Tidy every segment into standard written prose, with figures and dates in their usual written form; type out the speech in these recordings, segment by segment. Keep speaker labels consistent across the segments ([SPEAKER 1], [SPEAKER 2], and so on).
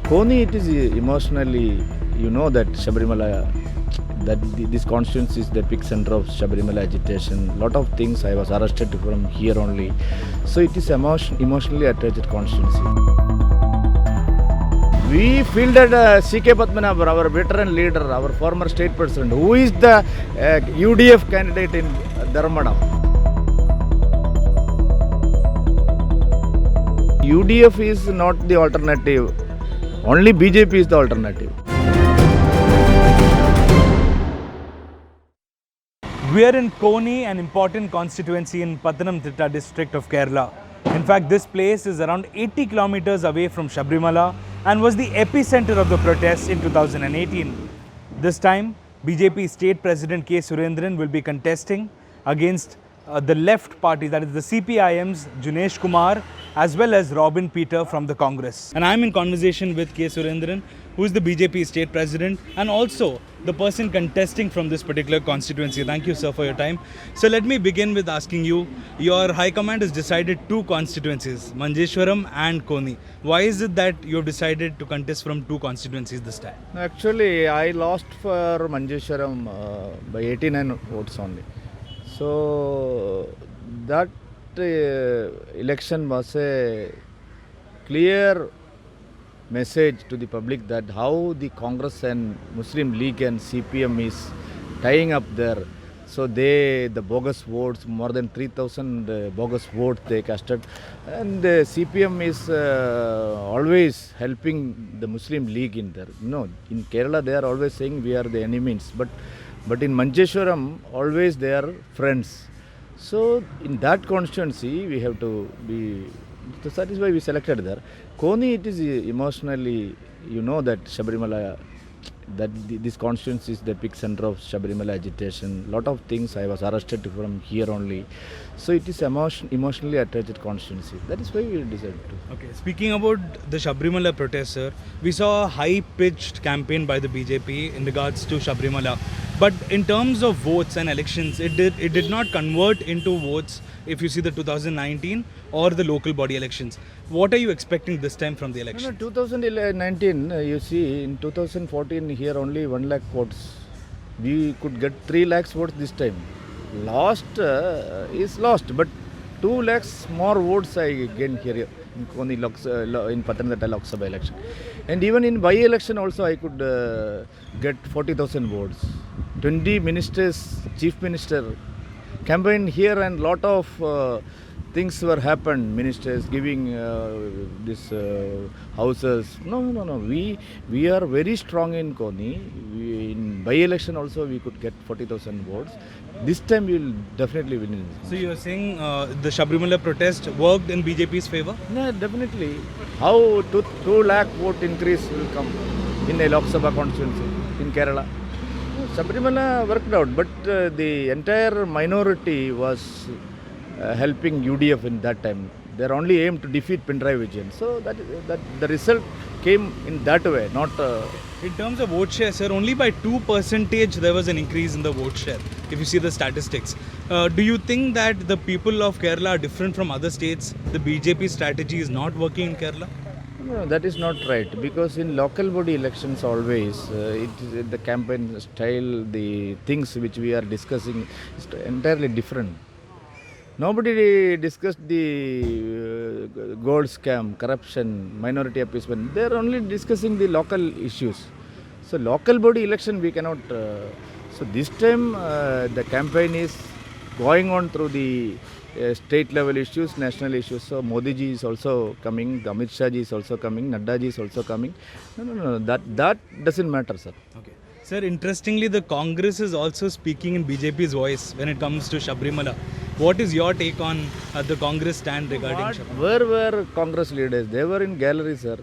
[SPEAKER 1] Koni, it is emotionally, you know that Shabarimala, this constituency is the epicenter of Shabarimala agitation. Lot of things I was arrested from here only. So it is emotionally attached constituency. We feel that C.K. Padmanabhan, our veteran leader, our former state president, who is the UDF candidate in Dharmadam. UDF is not the alternative. Only BJP is the alternative.
[SPEAKER 2] We are in Koni, an important constituency in Pathanamthitta district of Kerala. In fact, this place is around 80 kilometers away from Sabarimala and was the epicenter of the protests in 2018. This time, BJP State President K. Surendran will be contesting against the left party, that is the CPIM's Junesh Kumar, as well as Robin Peter from the Congress. And I'm in conversation with K. Surendran, who is the BJP State President and also the person contesting from this particular constituency. Thank you, sir, for your time. So let me begin with asking you, your High Command has decided two constituencies, Manjeshwaram and Koni. Why is it that you have decided to contest from two constituencies this time?
[SPEAKER 1] Actually, I lost for Manjeshwaram by 89 votes only. So that election was a clear message to the public that how the Congress and Muslim League and CPM is tying up there. So the bogus votes, more than 3,000 bogus votes they casted, and the CPM is always helping the Muslim League in there. You know, in Kerala they are always saying we are the enemies, but in Manjeshwaram always they are friends. So in that constituency we have to be, so that is why we selected there. Koni, it is emotionally, you know that Shabarimala, this constituency is the epicenter of Shabarimala agitation. Lot of things I was arrested from here only. So it is emotionally attached constituency. That is why we decided to.
[SPEAKER 2] Okay, speaking about the Sabarimala protest, sir, we saw a high-pitched campaign by the BJP in regards to Sabarimala. But in terms of votes and elections, it did not convert into votes if you see the 2019 or the local body elections. What are you expecting this time from the election?
[SPEAKER 1] No, 2019, you see, in 2014 here only 1 lakh votes. We could get 3 lakhs votes this time. Lost is lost, but 2 lakhs more votes I gained here in Koni in Pathanamthitta Lok Sabha election. And even in by-election also I could get 40,000 votes. 20 ministers, chief minister campaigned here and lot of things were happened. Ministers giving this houses. No. We are very strong in Koni. In by-election also we could get 40,000 votes. This time we will definitely win.
[SPEAKER 2] So you are saying the Sabarimala protest worked in BJP's favor?
[SPEAKER 1] No, definitely. How 2 lakh vote increase will come in a Lok Sabha constituency in Kerala? Sabarimala worked out, but the entire minority was helping UDF in that time. Their only aim to defeat Pinarayi Vijayan. So that the result came in that way, not.
[SPEAKER 2] In terms of vote share, sir, only by 2% there was an increase in the vote share, if you see the statistics. Do you think that the people of Kerala are different from other states? The BJP strategy is not working in Kerala?
[SPEAKER 1] No, that is not right, because in local body elections always it is the campaign style, the things which we are discussing is entirely different. Nobody discussed the gold scam, corruption, minority appeasement. They are only discussing the local issues. So local body election we cannot. So this time the campaign is going on through the state level issues, national issues. So Modi ji is also coming, Amit Shah ji is also coming, Nadda ji is also coming. No. That doesn't matter, sir.
[SPEAKER 2] Okay. Sir, interestingly, the Congress is also speaking in BJP's voice when it comes to Sabarimala. What is your take on the Congress stand regarding Sabarimala?
[SPEAKER 1] Where were Congress leaders? They were in gallery, sir.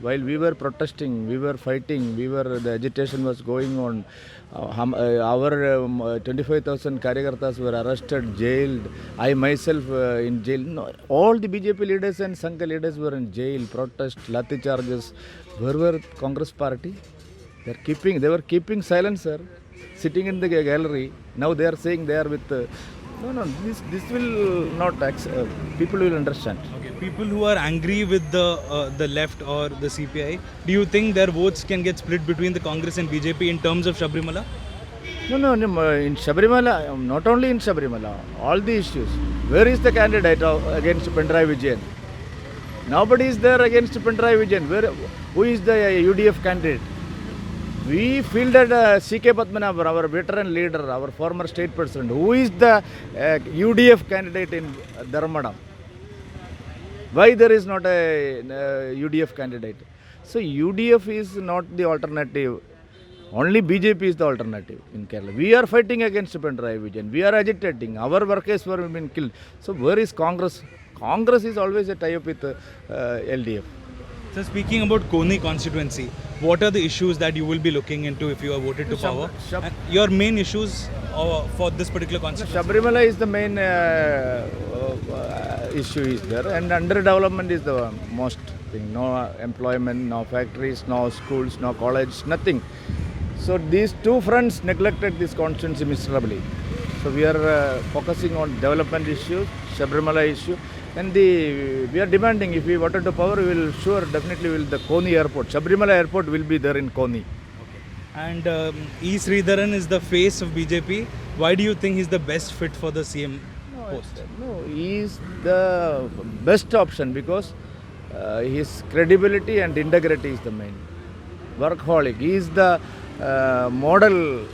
[SPEAKER 1] While we were protesting, we were fighting, the agitation was going on. Our 25,000 Karyakartas were arrested, jailed. I myself in jail. No, all the BJP leaders and Sangha leaders were in jail, protest, lathi charges. Where were Congress party? They were keeping silence, sir. Sitting in the gallery. Now they are saying they are with No, this will not, people will understand.
[SPEAKER 2] Okay, people who are angry with the left or the CPI, do you think their votes can get split between the Congress and BJP in terms of Sabrimala?
[SPEAKER 1] No, in Sabrimala, not only in Sabrimala, all the issues. Where is the candidate against Pinarayi Vijayan? Nobody is there against Pinarayi Vijayan. Who is the UDF candidate? We feel that C.K. Padmanabhan, our veteran leader, our former state president, who is the UDF candidate in Dharmadam? Why there is not a UDF candidate? So UDF is not the alternative. Only BJP is the alternative in Kerala. We are fighting against Pinarayi Vijayan. We are agitating. Our workers were been killed. So where is Congress? Congress is always a tie-up with LDF.
[SPEAKER 2] So speaking about Koni constituency, what are the issues that you will be looking into if you are voted to power? And your main issues for this particular constituency?
[SPEAKER 1] Sabrimala is the main issue is there, and underdevelopment is the most thing. No employment, no factories, no schools, no college, nothing. So these two fronts neglected this constituency miserably. So we are focusing on development issues, Sabrimala issue, and we are demanding, if we voted to power, we will definitely will the Koni airport. Sabrimala airport will be there in Koni.
[SPEAKER 2] And E. Sridharan is the face of BJP. Why do you think he's the best fit for the CM post?
[SPEAKER 1] No, he is the best option because his credibility and integrity is the main. Workaholic. He is the model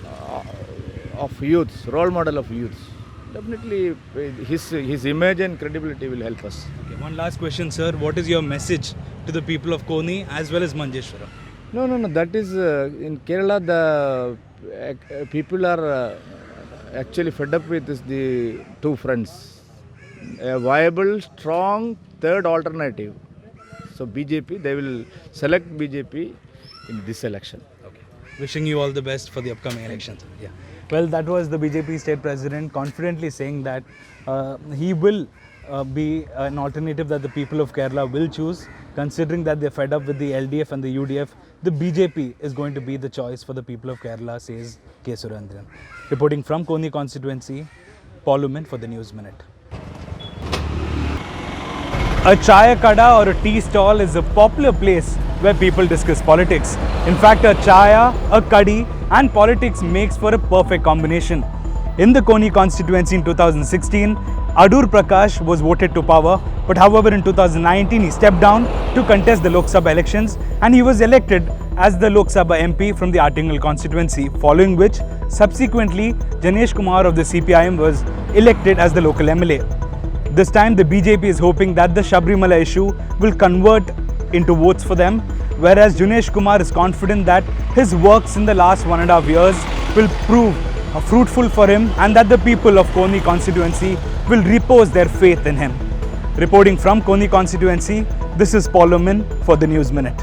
[SPEAKER 1] of youths, role model of youths. Definitely his image and credibility will help us.
[SPEAKER 2] Okay, one last question, sir. What is your message to the people of Koni as well as Manjeshwara?
[SPEAKER 1] No. That is in Kerala the people are actually fed up with the two fronts. A viable, strong third alternative. So BJP, they will select BJP in this election.
[SPEAKER 2] Okay. Wishing you all the best for the upcoming elections. Yeah. Well, that was the BJP state president confidently saying that he will be an alternative that the people of Kerala will choose, considering that they're fed up with the LDF and the UDF. The BJP is going to be the choice for the people of Kerala, says K. Surendran. Reporting from Koni constituency, Paul Uman for the News Minute. A chai kada or a tea stall is a popular place where people discuss politics. In fact, a chaya, a kadhi and politics makes for a perfect combination. In the Koni constituency in 2016, Adur Prakash was voted to power, but however in 2019 he stepped down to contest the Lok Sabha elections and he was elected as the Lok Sabha MP from the Attingal constituency, following which subsequently Janesh Kumar of the CPIM was elected as the local MLA. This time the BJP is hoping that the Sabrimala issue will convert into votes for them, whereas Janesh Kumar is confident that his works in the last 1.5 years will prove fruitful for him and that the people of Koni constituency will repose their faith in him. Reporting from Koni constituency, this is Paul Uman for the News Minute.